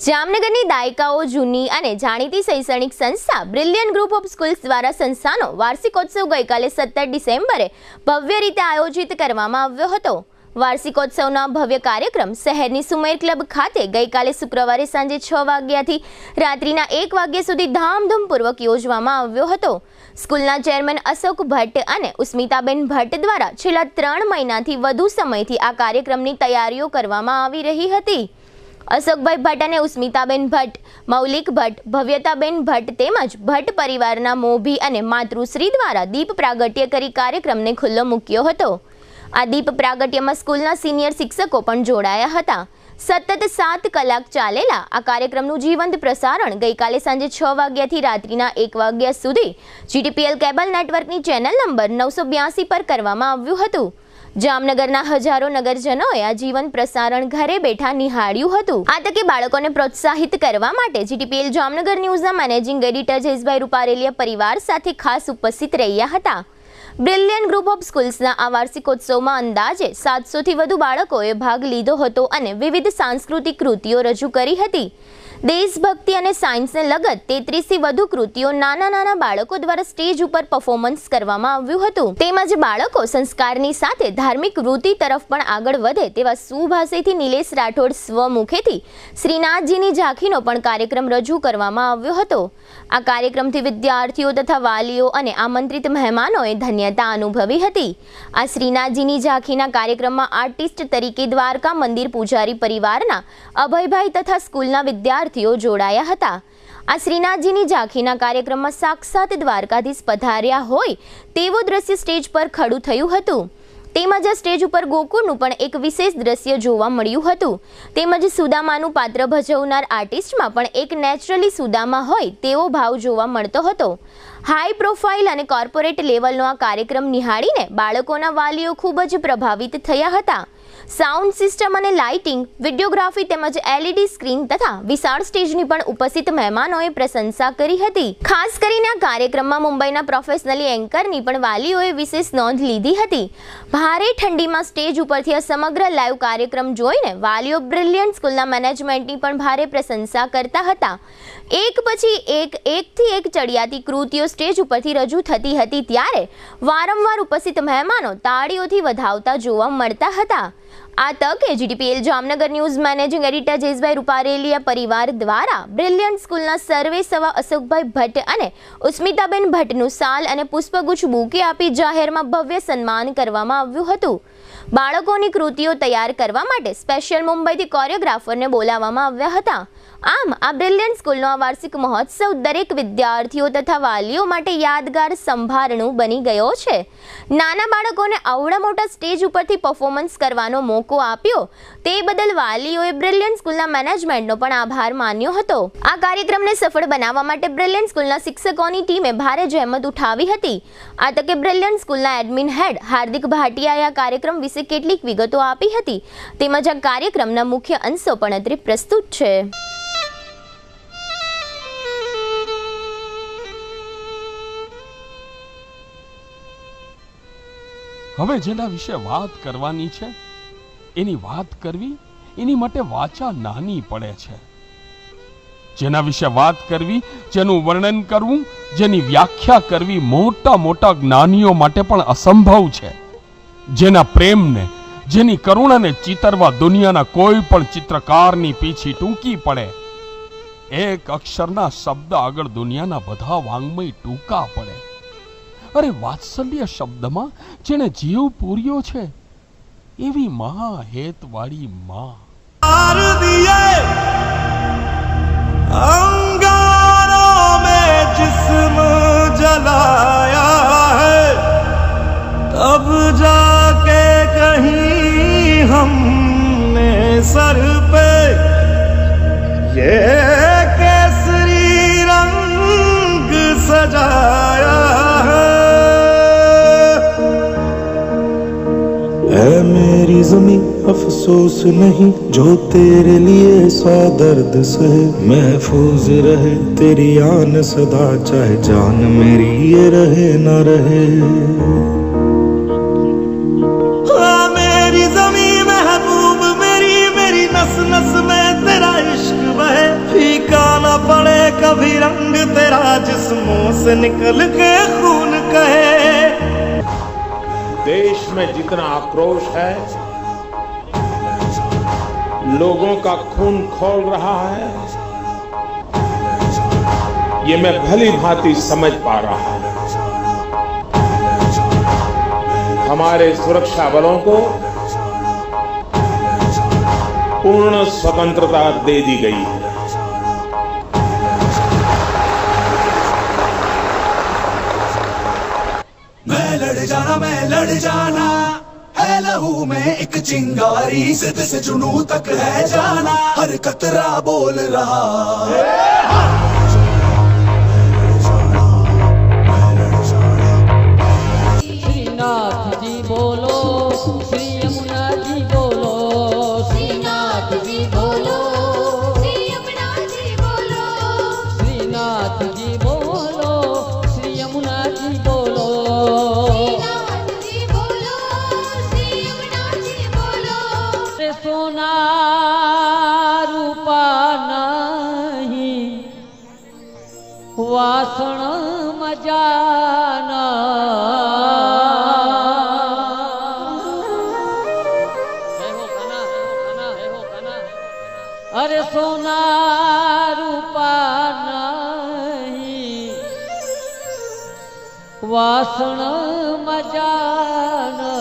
જામનગરની દાયકાઓ જૂની અને જાણીતી શૈક્ષણિક સંસ્થા બ્રિલિયન્ટ ગ્રુપ ઓફ સ્કૂલ્સ દ્વારા સંસ્થાનો વાર્ષિકોત્સવ ગઈકાલે 17 ડિસેમ્બરે ભવ્ય રીતે આયોજિત કરવામાં આવ્યો હતો। વાર્ષિકોત્સવનો ભવ્ય કાર્યક્રમ શહેરની સુમેર ક્લબ ખાતે ગઈકાલે શુક્રવારે સાંજે 6 વાગ્યાથી રાત્રિના 1 વાગ્યા સુધી ધામધૂમપૂર્વક યોજવામાં આવ્યો હતો। સ્કૂલના ચેરમેન અશોક ભટ્ટ અને ઉસ્મિતાબેન ભટ્ટ દ્વારા છેલ્લા 3 મહિનાથી વધુ સમયથી આ કાર્યક્રમની તૈયારીઓ કરવામાં આવી રહી હતી। અશોકભાઈ ભટ્ટ અને ઉસ્મિતાબેન ભટ્ટ, મૌલિક ભટ્ટ, ભવ્યતાબેન ભટ્ટ તેમજ ભટ્ટ પરિવારના મોભી અને માતૃશ્રી દ્વારા દીપ પ્રાગટ્ય કરી કાર્યક્રમને ખુલ્લો મૂક્યો હતો। આ દીપ પ્રાગટ્યમાં સ્કૂલના સિનિયર શિક્ષકો પણ જોડાયા હતા। સતત 7 કલાક ચાલેલા આ કાર્યક્રમનું જીવંત પ્રસારણ ગઈકાલે સાંજે 6 વાગ્યાથી રાત્રિના 1 વાગ્યા સુધી GTPL કેબલ નેટવર્કની ચેનલ નંબર 982 પર કરવામાં આવ્યું હતું। જામનગરના હજારો નગરજનોએ આ જીવન પ્રસારણ ઘરે બેઠા નિહાળ્યું હતું। આ તકે બાળકોને પ્રોત્સાહિત કરવા માટે GTPL જામનગર ન્યૂઝના મેનેજિંગ એડિટર જયેશભાઈ રૂપારેલિયા પરિવાર સાથે ખાસ ઉપસ્થિત રહ્યા હતા। બ્રિલિયન્ટ ગ્રુપ ઓફ સ્કૂલ્સના આ વાર્ષિકોત્સવમાં અંદાજે 700થી વધુ બાળકોએ ભાગ લીધો હતો અને વિવિધ સાંસ્કૃતિક કૃતિઓ રજૂ કરી હતી। દેશભક્તિ અને સાયન્સને લગત 33થી વધુ કૃતિઓ નાના બાળકો દ્વારા સ્ટેજ ઉપર પરફોર્મન્સ કરવામાં આવ્યું હતું। તેમજ બાળકો સંસ્કારની સાથે ધાર્મિક વૃત્તિ તરફ પણ આગળ વધે તેવા સુભાષિતથી નિલેશ રાઠોડ સ્વમુખેથી શ્રીનાથજીની ઝાંખીનો પણ કાર્યક્રમ રજૂ કરવામાં આવ્યો હતો। આ કાર્યક્રમથી વિદ્યાર્થીઓ તથા વાલીઓ અને આમંત્રિત મહેમાનોએ ધન્યતા અનુભવી હતી। આ શ્રીનાથજીની ઝાંખીના કાર્યક્રમમાં આર્ટિસ્ટ તરીકે દ્વારકા મંદિર પૂજારી પરિવારના અભયભાઈ તથા સ્કૂલના વિદ્યાર્થીઓ જોડાયા હતા। આ શ્રીનાથજીની ઝાંખીના કાર્યક્રમમાં સાક્ષાત દ્વારકાધીશ પધાર્યા હોય તેવું દ્રશ્ય સ્ટેજ પર ખડું થયું હતું। તેમજ આ સ્ટેજ ઉપર ગોકુળનું પણ એક વિશેષ દ્રશ્ય જોવા મળ્યું હતું। તેમજ સુદામાનું પાત્ર ભજવનાર આર્ટિસ્ટમાં પણ એક નેચરલી સુદામા હોય તેવો ભાવ જોવા મળતો હતો। હાઈ પ્રોફાઇલ અને કોર્પોરેટ લેવલનો આ કાર્યક્રમ નિહાળીને બાળકોના વાલીઓ ખૂબ જ પ્રભાવિત થયા હતા। સાઉન્ડ સિસ્ટમ અને લાઇટિંગ, વિડીયોગ્રાફી તેમજ LED સ્ક્રીન તથા વિશાળ સ્ટેજની પણ ઉપસ્થિત મહેમાનોએ પ્રશંસા કરી હતી। ખાસ કરીને આ કાર્યક્રમમાં મુંબઈના પ્રોફેશનલી એન્કરની પણ વાલીઓએ વિશેષ નોંધ લીધી હતી। ભારે ઠંડીમાં સ્ટેજ ઉપરથી આ સમગ્ર લાઈવ કાર્યક્રમ જોઈને વાલીઓ બ્રિલિયન્ટ સ્કૂલના મેનેજમેન્ટની પણ ભારે પ્રશંસા કરતા હતા। એક પછી એકથી એક ચડિયાતી કૃતિઓ સ્ટેજ ઉપરથી રજૂ થતી હતી ત્યારે વારંવાર ઉપસ્થિત મહેમાનો તાળીઓથી વધાવતા જોવા મળતા હતા। આ તકે GTPL Jamnagar news managing editor Jayeshbhai Ruparelia પરિવાર દ્વારા બ્રિલિયન્ટ સ્કૂલના સર્વે સવા અશોકભાઈ ભટ્ટ અને ઉસ્મિતાબેન ભટ્ટનું શાલ અને પુષ્પગુચ્છ બુકે આપી જાહેરમાં ભવ્ય સન્માન કરવામાં આવ્યું હતું। બાળકોની કૃતિઓ તૈયાર કરવા માટે સ્પેશિયલ મુંબઈથી કોરિયોગ્રાફરને બોલાવવામાં આવ્યા હતા। આમ આ બ્રિલિયન્ટ સ્કૂલનો આ વાર્ષિક મહોત્સવ દરેક વિદ્યાર્થીઓ તથા વાલીઓ માટે યાદગાર સંભારણું બની ગયો છે। નાના બાળકોને આવડા મોટા સ્ટેજ ઉપરથી પરફોર્મન્સ કરવાનો મોકો આપ્યો તે બદલ વાલીઓએ બ્રિલિયન્ટ સ્કૂલના મેનેજમેન્ટનો પણ આભાર માન્યો હતો। આ કાર્યક્રમને સફળ બનાવવા માટે બ્રિલિયન્ટ સ્કૂલના શિક્ષકોની ટીમે ભારે જહેમત ઉઠાવી હતી। આ તકે બ્રિલિયન્ટ સ્કૂલના એડમિન હેડ હાર્દિક ભાટિયાએ આ કાર્યક્રમ વિશે કેટલીક વિગતો આપી હતી। તેમજ આ કાર્યક્રમના મુખ્ય અંશો પણ અત્રે પ્રસ્તુત છે। હવે જેના વિશે વાત કરવાની છે એની વાત કરવી એની માટે વાચા નાની પડે છે। જેના વિશે વાત કરવી, જેનું વર્ણન કરવું, જેની વ્યાખ્યા કરવી મોટા જ્ઞાનીઓ માટે પણ અસંભવ છે। જેના પ્રેમને, જેની કરુણાને ચિતરવા દુનિયાના કોઈ પણ ચિત્રકારની પીછી ટૂંકી પડે। એક અક્ષરના શબ્દ આગળ દુનિયાના બધા વાંગમય ટૂંકા પડે। અરે વાત્સલ્ય શબ્દમાં જેને જીવ પૂર્યો છે એવી મહા હેતવાળી માં। अंगारों में जिस्म जलाया है तब जाके कहीं हमने सर पे ये केसरी रंग सजाया है। ऐ मेरी ज़मीं अफसोस नहीं जो तेरे लिए सौ दर्द सहे। महफूज रहे तेरी आन सदा चाहे जान मेरी ये रहे न रहे। मेरी ज़मीं महबूब मेरी नस नस में तेरा इश्क बहे। भी रंग तेरा जिस्मों से निकल के खून कहे। देश में जितना आक्रोश है, लोगों का खून खौल रहा है, ये मैं भली भांति समझ पा रहा हूं। हमारे सुरक्षा बलों को पूर्ण स्वतंत्रता दे दी गई है। मैं लड़ जाना है लहू में एक चिंगारी, जिद से जुनू तक है जाना, हर कतरा बोल रहा श्रीनाथ जी बोलो, श्री यमुना जी बोलो, श्रीनाथ जी बोलो, श्री यमुना जी बोलो, श्रीनाथ जी बोलो, श्री यमुना जी बोलो, श्रीनाथ जी बोलो, श्री यमुना जी बोलो। सोना रूपा नहीं वासण मजाना, अरे सोना रूपा नहीं वासण मजाना,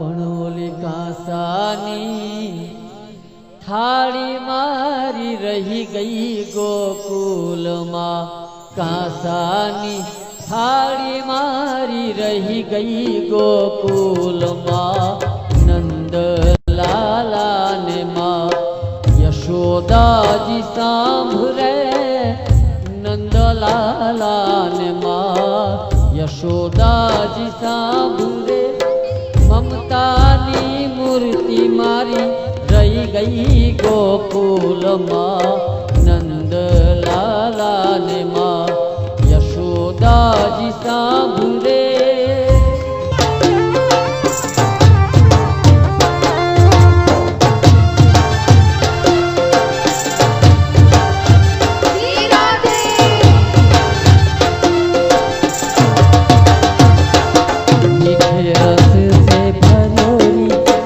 पणोली कांसानी थाली मारी रही गई गोकुल माँ, कांसानी थाली मारी रही गई गोकुल माँ, नंद लाला ने माँ यशोदा जी सांभरे, नंद लाला ने माँ यशोदा जी सांभरे, ममतानी मूर्ति मारी रही गई गोकुल माँ, नंद लाला ने माँ यशोदा जी सांभरे।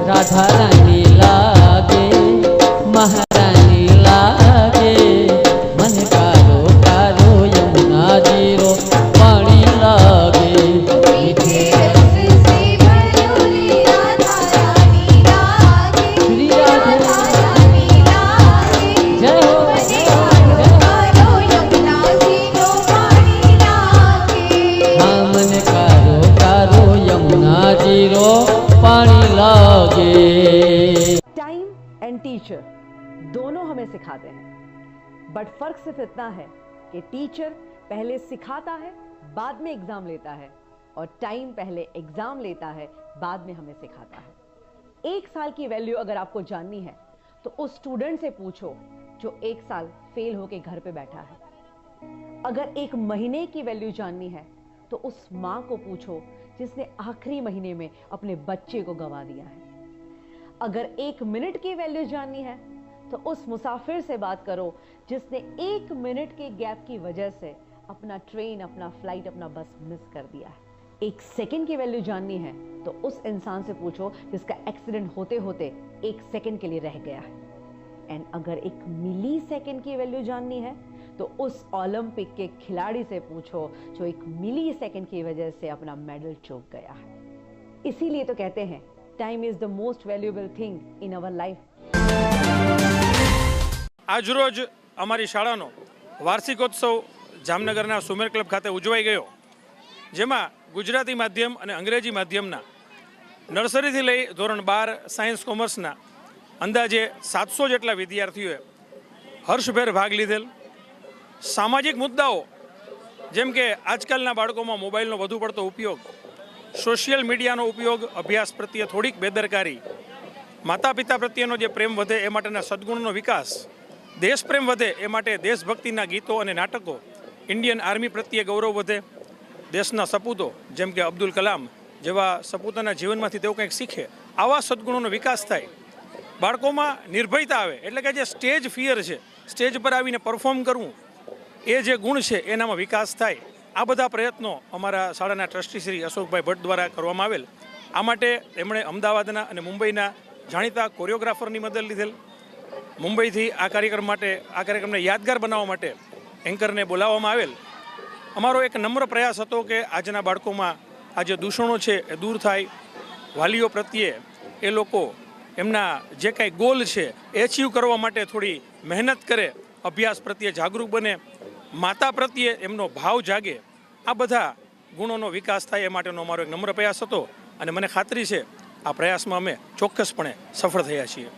राधा रानी लागे, महारानी लागे, मन कारो कारो यमुना जीरो पानी लागे, मीठे रस से भरोरी राधा रानी लागे, श्री राधे रानी लागे, जय हो कारो यमुना जीरो पानी लागे, हाँ मन कारो यमुना जीरो पानी लागे। टाइम एंड टीचर दोनों हमें सिखाते हैं, बट फर्क सिर्फ इतना है कि टीचर पहले सिखाता है, बाद में एग्जाम लेता है, और टाइम पहले एग्जाम लेता है, बाद में हमें सिखाता है। एक साल की वैल्यू अगर आपको जाननी है तो उस स्टूडेंट से पूछो जो एक साल फेल होके घर पे बैठा है। अगर एक महीने की वैल्यू जाननी है तो उस माँ को पूछो जिसने आखिरी महीने में अपने बच्चे को गंवा दिया है। अगर एक मिनट की वैल्यू जाननी है तो उस मुसाफिर से बात करो जिसने एक मिनट के गैप की वजह से अपना ट्रेन, अपना फ्लाइट, अपना बस मिस कर दिया है। एक सेकंड की वैल्यू जाननी है तो उस इंसान से पूछो जिसका एक्सीडेंट होते होते एक सेकंड के लिए रह गया है। एंड अगर एक मिली सेकंड की वैल्यू जाननी है तो उस ओलंपिक के खिलाड़ी से पूछो जो एक मिली सेकंड की वजह से अपना मेडल चूक गया है। इसीलिए तो कहते हैं time is the most valuable thing in our life. आज रोज अमारी शाळानो वार्षिकोत्सव जामनगरना सुमेर क्लब खाते उजवाई गयो, जेमां गुजराती माध्यम और अंग्रेजी माध्यमना नर्सरीथी लई धोरण 12 सायन्स कॉमर्सना अंदाजे 700 जेटला विद्यार्थीओए हर्षभेर भाग लीधेल। सामाजिक मुद्दाओ जेम के आजकलना बाळकोमां मोबाइलनो वधु पड़तो उपयोग, सोशियल मीडियानो उपयोग, अभ्यास प्रत्ये थोड़ीक बेदरकारी, माता पिता प्रत्येनो जे प्रेम वधे ए माटेना सद्गुणोनो विकास, देश प्रेम वधे ए माटे देशभक्तिना गीतो अने नाटको, इंडियन आर्मी प्रत्ये गौरव वधे, देशना सपूतो जेम के अब्दुल कलाम जेवा सपूतोना जीवनमांथी तेओ कंईक शीखे, आवा सद्गुणोनो विकास थाय બાળકોમાં નિર્ભયતા આવે, એટલે કે જે સ્ટેજ ફિયર છે, સ્ટેજ પર આવીને પરફોર્મ કરવું, એ જે ગુણ છે એનામાં વિકાસ થાય. આ બધા પ્રયત્નો અમારા શાળાના ટ્રસ્ટી શ્રી અશોકભાઈ ભટ્ટ દ્વારા કરવામાં આવેલ. આ માટે એમણે અમદાવાદના અને મુંબઈના જાણીતા કોરિયોગ્રાફરની મદદ લીધેલ. મુંબઈથી આ કાર્યક્રમને યાદગાર બનાવવા માટે એન્કરને બોલાવવામાં આવેલ. અમારો એક નમ્ર પ્રયાસ હતો કે આજના બાળકોમાં આ જે દૂષણો છે એ દૂર થાય, વાલીઓ પ્રત્યે એ લોકો એમના જે કાંઈ ગોલ છે એ અચીવ કરવા માટે થોડી મહેનત કરે, અભ્યાસ પ્રત્યે જાગૃત બને, માતા પ્રત્યે એમનો ભાવ જાગે, આ બધા ગુણોનો વિકાસ થાય એ માટેનો અમારો એક નમ્ર પ્રયાસ હતો. અને મને ખાતરી છે આ પ્રયાસમાં અમે ચોક્કસપણે સફળ થયા છીએ.